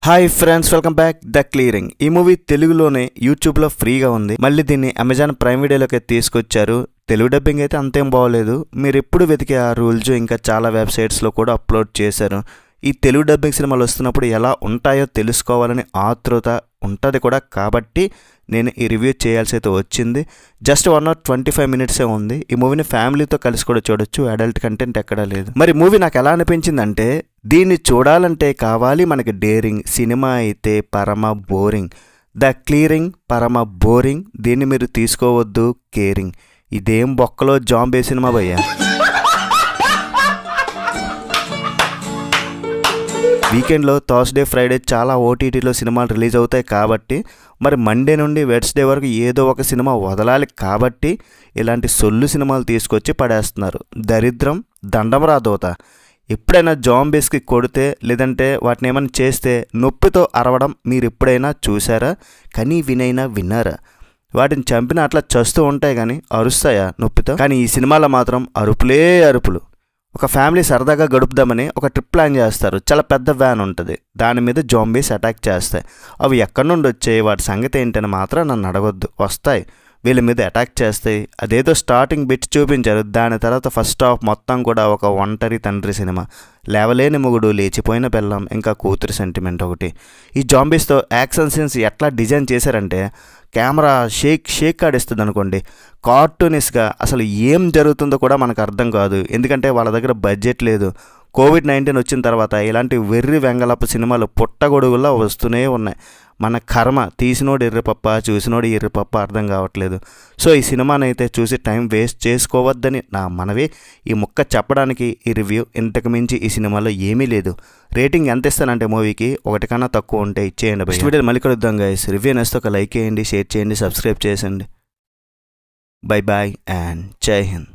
Hi friends, welcome back the clearing. ఈ movie తెలుగులోనే యూట్యూబ్లో ఫ్రీగా ఉంది. మళ్ళీ దీన్ని అమెజాన్ ప్రైమ్ వీడియోలోకి తీసుకొచ్చారు. తెలుగు డబ్బింగ్ అయితే అంతేం బాగోలేదు. మీరు ఎప్పుడు వెతికే ఆ రూల్స్ ఇంకా చాలా వెబ్సైట్స్లో కూడా అప్లోడ్ చేశారు. ఈ తెలుగు డబ్బింగ్ సినిమాలు వస్తున్నప్పుడు ఎలా ఉంటాయో తెలుసుకోవాలని ఆతృత ఉంటుంది కూడా, కాబట్టి నేను ఈ రివ్యూ చేయాల్సి అయితే వచ్చింది. జస్ట్ 1 or 25 minutesే ఉంది. ఈ మూవీని ఫ్యామిలీతో కలిసి కూడా చూడొచ్చు. అడల్ట్ కంటెంట్ ఎక్కడా లేదు. మరి మూవీ నాకు ఎలా అనిపించిందంటే, దీన్ని చూడాలంటే కావాలి మనకి డేరింగ్. సినిమా అయితే పరమ బోరింగ్. ద క్లియరింగ్ పరమ బోరింగ్. దీన్ని మీరు తీసుకోవద్దు కేరింగ్. ఇదేం బొక్కలో జాంబే సినిమా భయ్యా. వీకెండ్లో థర్స్డే ఫ్రైడే చాలా ఓటీటీలో సినిమాలు రిలీజ్ అవుతాయి కాబట్టి, మరి మండే నుండి వెడ్స్డే వరకు ఏదో ఒక సినిమా వదలాలి కాబట్టి ఇలాంటి సొల్లు సినిమాలు తీసుకొచ్చి పడేస్తున్నారు. దరిద్రం దండం దోత. ఎప్పుడైనా జాంబీస్కి కొడితే లేదంటే వాటిని ఏమైనా చేస్తే నొప్పితో అరవడం మీరు ఎప్పుడైనా చూసారా? కానీ వినైనా విన్నారా? వాటిని చంపిన అట్లా చస్తూ ఉంటాయి కానీ అరుస్తాయా నొప్పితో? కానీ ఈ సినిమాలో మాత్రం అరుపులే అరుపులు. ఒక ఫ్యామిలీ సరదాగా గడుపుదామని ఒక ట్రిప్ ప్లాన్ చేస్తారు. చాలా పెద్ద వ్యాన్ ఉంటుంది. దాని మీద జాంబీస్ అటాక్ చేస్తాయి. అవి ఎక్కడి నుండి వచ్చాయి, వాటి సంగతి ఏంటని మాత్రం నన్ను అడగొద్దు. వస్తాయి, వీళ్ళ మీద అటాక్ చేస్తాయి. అదేదో స్టార్టింగ్ బిట్ చూపించారు. దాని తర్వాత ఫస్ట్ హాఫ్ మొత్తం కూడా ఒక ఒంటరి తండ్రి సినిమా. లేవలేని మొగుడు, లేచిపోయిన పిల్లం, ఇంకా కూతురి సెంటిమెంట్ ఒకటి. ఈ జాంబీస్తో యాక్షన్ సీన్స్ ఎట్లా డిజైన్ చేశారంటే కెమెరా షేక్ ఆడిస్తుంది అనుకోండి. కార్టూనిస్గా అసలు ఏం జరుగుతుందో కూడా మనకు అర్థం కాదు. ఎందుకంటే వాళ్ళ దగ్గర బడ్జెట్ లేదు. COVID-19 వచ్చిన తర్వాత ఇలాంటి వెర్రి వెంగళపు సినిమాలు పుట్టగొడుగులా వస్తూనే ఉన్నాయి. మన కర్మ, తీసినోడు ఎర్రిపప్ప, చూసినోడు ఎర్రిపప్ప అర్థం కావట్లేదు. సో ఈ సినిమాని అయితే చూసి టైం వేస్ట్ చేసుకోవద్దని నా మనవి. ఈ ముక్క చెప్పడానికి ఈ రివ్యూ. ఇంతకు మించి ఈ సినిమాలో ఏమీ లేదు. రేటింగ్ ఎంత ఇస్తానంటే మూవీకి 1 కన్నా తక్కువ ఉంటే ఇచ్చేయండి. నెక్స్ట్ వీడియో మళ్ళీ కలుద్దాం గైస్. రివ్యూ నచ్చితే ఒక లైక్ చేయండి, షేర్ చేయండి, సబ్స్క్రైబ్ చేయండి. బై బాయ్ అండ్ జై హింద్.